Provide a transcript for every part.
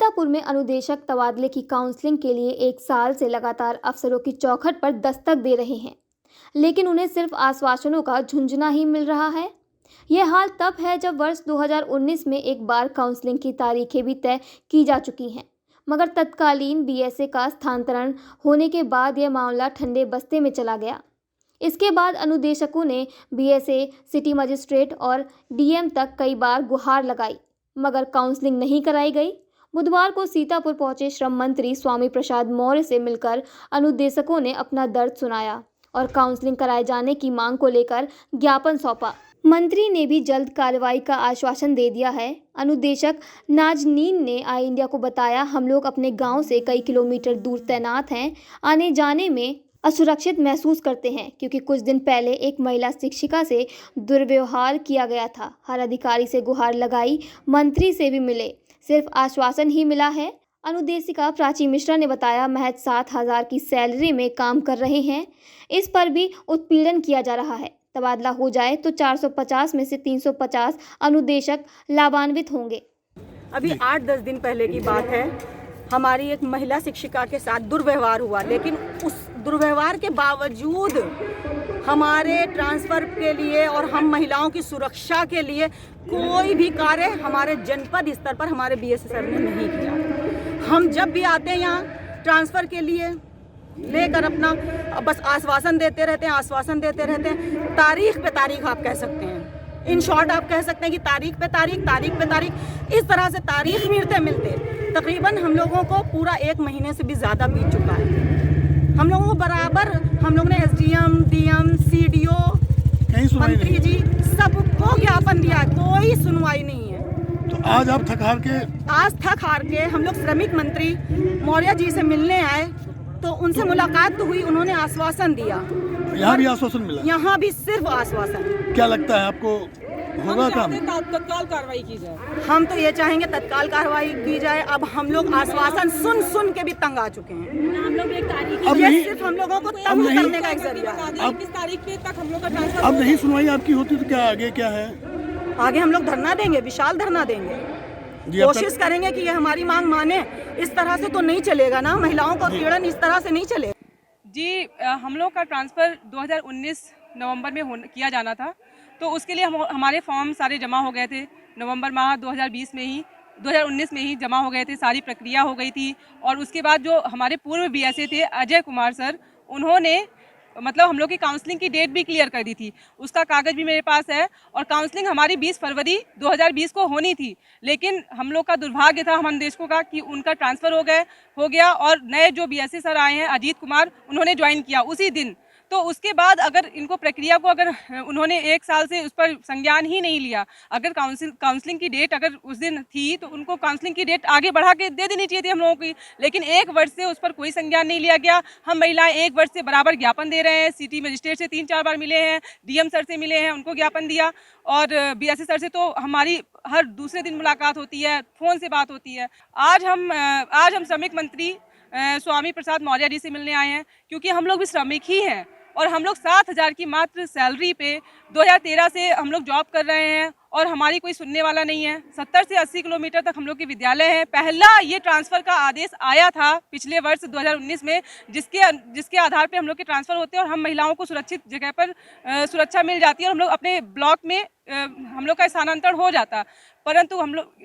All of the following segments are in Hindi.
सीतापुर में अनुदेशक तबादले की काउंसलिंग के लिए 1 साल से लगातार अफसरों की चौखट पर दस्तक दे रहे हैं, लेकिन उन्हें सिर्फ आश्वासनों का झुंझुना ही मिल रहा है। यह हाल तब है जब वर्ष 2019 में एक बार काउंसलिंग की तारीखें भी तय की जा चुकी हैं, मगर तत्कालीन बीएसए का स्थानांतरण होने के बाद यह मामला ठंडे बस्ते में चला गया। इसके बाद अनुदेशकों ने बीएसए, सिटी मजिस्ट्रेट और डीएम तक कई बार गुहार लगाई, मगर काउंसलिंग नहीं कराई गई। बुधवार को सीतापुर पहुंचे श्रम मंत्री स्वामी प्रसाद मौर्य से मिलकर अनुदेशकों ने अपना दर्द सुनाया और काउंसलिंग कराए जाने की मांग को लेकर ज्ञापन सौंपा। मंत्री ने भी जल्द कार्रवाई का आश्वासन दे दिया है। अनुदेशक नाजनीन ने आई इंडिया को बताया, हम लोग अपने गांव से कई किलोमीटर दूर तैनात हैं, आने जाने में असुरक्षित महसूस करते हैं क्योंकि कुछ दिन पहले एक महिला शिक्षिका से दुर्व्यवहार किया गया था। हर अधिकारी से गुहार लगाई, मंत्री से भी मिले, सिर्फ आश्वासन ही मिला है। अनुदेशिका प्राची मिश्रा ने बताया, महज 7,000 की सैलरी में काम कर रहे हैं, इस पर भी उत्पीड़न किया जा रहा है। तबादला हो जाए तो 450 में से 350 अनुदेशक लाभान्वित होंगे। अभी 8-10 दिन पहले की बात है, हमारी एक महिला शिक्षिका के साथ दुर्व्यवहार हुआ, लेकिन उस दुर्व्यवहार के बावजूद हमारे ट्रांसफ़र के लिए और हम महिलाओं की सुरक्षा के लिए कोई भी कार्य हमारे जनपद स्तर पर हमारे बीएसए सर ने नहीं किया। हम जब भी आते हैं यहाँ ट्रांसफ़र के लिए लेकर अपना बस आश्वासन देते रहते हैं, तारीख पे तारीख आप कह सकते हैं, इन शॉर्ट आप कह सकते हैं कि तारीख पे तारीख, इस तरह से तारीख मिलते तकरीबन हम लोगों को पूरा 1 महीने से भी ज़्यादा बीत चुका है। हम लोगों को बराबर हम लोग ने एसडीएम, डीएम, सीडीओ, मंत्री जी सबको ज्ञापन दिया, कोई सुनवाई नहीं है। तो आज आप थक हार के हम लोग श्रमिक मंत्री मौर्य जी से मिलने आए, तो उनसे मुलाकात तो हुई, उन्होंने आश्वासन दिया। यहाँ भी आश्वासन मिला? यहाँ भी सिर्फ आश्वासन। क्या लगता है आपको, होगा काम? तत्काल कार्रवाई की जाए। हम तो ये चाहेंगे तत्काल कार्रवाई की जाए। अब हम लोग आश्वासन सुन के भी तंग आ चुके हैं। हम लोग एक तारीख सिर्फ हम लोगों को तंग करने का एक जरिया है। किस तारीख पे तक हम लोग का ट्रांसफर? अब नहीं सुनवाई आपकी होती तो क्या आगे क्या है? आगे हम लोग धरना देंगे, विशाल धरना देंगे, कोशिश करेंगे कि ये हमारी मांग माने। इस तरह से तो नहीं चलेगा ना, महिलाओं को उत्पीड़न इस तरह से नहीं चलेगा जी। हम लोग का ट्रांसफ़र 2019 नवंबर में किया जाना था, तो उसके लिए हमारे फॉर्म सारे जमा हो गए थे। नवंबर माह 2019 में ही जमा हो गए थे, सारी प्रक्रिया हो गई थी। और उसके बाद जो हमारे पूर्व बीएसए थे अजय कुमार सर, उन्होंने मतलब हम लोग की काउंसलिंग की डेट भी क्लियर कर दी थी, उसका कागज़ भी मेरे पास है। और काउंसलिंग हमारी 20 फरवरी 2020 को होनी थी, लेकिन हम लोग का दुर्भाग्य था, हम अनुदेशकों का, कि उनका ट्रांसफ़र हो गया और नए जो बीएसए सर आए हैं अजीत कुमार, उन्होंने ज्वाइन किया उसी दिन। तो उसके बाद अगर इनको प्रक्रिया को अगर उन्होंने 1 साल से उस पर संज्ञान ही नहीं लिया, अगर काउंसलिंग की डेट अगर उस दिन थी तो उनको काउंसलिंग की डेट आगे बढ़ा के दे देनी चाहिए थी हम लोगों की, लेकिन 1 वर्ष से उस पर कोई संज्ञान नहीं लिया गया। हम महिलाएं 1 वर्ष से बराबर ज्ञापन दे रहे हैं, सिटी मजिस्ट्रेट से 3-4 बार मिले हैं, डीएम सर से मिले हैं, उनको ज्ञापन दिया, और बीएसए सर से तो हमारी हर दूसरे दिन मुलाकात होती है, फ़ोन से बात होती है। आज हम श्रमिक मंत्री स्वामी प्रसाद मौर्य जी से मिलने आए हैं, क्योंकि हम लोग भी श्रमिक ही हैं और हम लोग 7,000 की मात्र सैलरी पे 2013 से हम लोग जॉब कर रहे हैं और हमारी कोई सुनने वाला नहीं है। 70 से 80 किलोमीटर तक हम लोग के विद्यालय हैं। पहला ये ट्रांसफ़र का आदेश आया था पिछले वर्ष 2019 में, जिसके आधार पे हम लोग के ट्रांसफ़र होते हैं और हम महिलाओं को सुरक्षित जगह पर सुरक्षा मिल जाती है और हम लोग अपने ब्लॉक में हम लोग का स्थानांतरण हो जाता। परंतु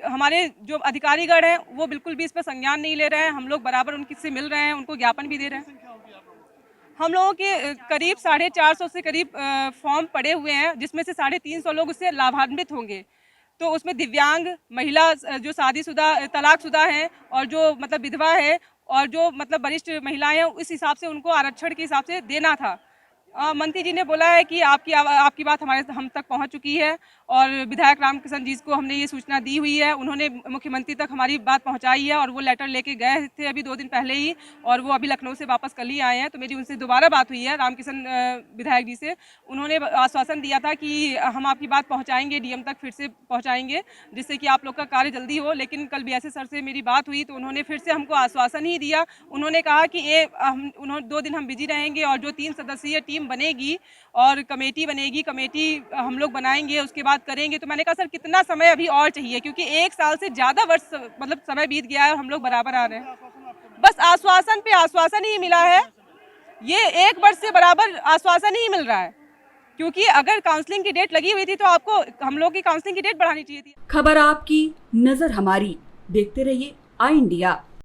हमारे जो अधिकारीगण हैं वो बिल्कुल भी इस पर संज्ञान नहीं ले रहे हैं। हम लोग बराबर उनसे मिल रहे हैं, उनको ज्ञापन भी दे रहे हैं। हम लोगों के करीब 450 से करीब फॉर्म पड़े हुए हैं, जिसमें से 350 लोग उससे लाभान्वित होंगे। तो उसमें दिव्यांग महिला, जो शादीशुदा, तलाकशुदा हैं, और जो मतलब विधवा है, और जो मतलब वरिष्ठ महिलाएं हैं, उस हिसाब से उनको आरक्षण के हिसाब से देना था। मंत्री जी ने बोला है कि आपकी बात हम तक पहुंच चुकी है, और विधायक रामकिशन जी को हमने ये सूचना दी हुई है, उन्होंने मुख्यमंत्री तक हमारी बात पहुंचाई है, और वो लेटर लेके गए थे अभी 2 दिन पहले ही, और वो अभी लखनऊ से वापस कल ही आए हैं। तो मेरी उनसे दोबारा बात हुई है रामकिशन विधायक जी से, उन्होंने आश्वासन दिया था कि हम आपकी बात पहुँचाएँगे, डीएम तक फिर से पहुँचाएँगे, जिससे कि आप लोग का कार्य जल्दी हो। लेकिन कल बीएसए सर से मेरी बात हुई तो उन्होंने फिर से हमको आश्वासन ही दिया। उन्होंने कहा कि 2 दिन हम बिजी रहेंगे और जो 3 सदस्यीय टीम टीम बनेगी और कमेटी बनेगी, कमेटी हम लोग बनाएंगे, उसके बाद करेंगे। तो मैंने कहा सर कितना समय अभी और चाहिए, क्योंकि 1 साल से ज़्यादा वर्ष मतलब समय बीत गया है और हम लोग बराबर आ रहे हैं। बस आश्वासन पे आश्वासन ही मिला है, ये 1 वर्ष से बराबर आश्वासन ही मिल रहा है, क्योंकि अगर काउंसलिंग की डेट लगी हुई थी तो आपको हम लोग की काउंसलिंग की डेट बढ़ानी चाहिए थी। खबर आपकी, नजर हमारी। देखते रहिए आई इंडिया।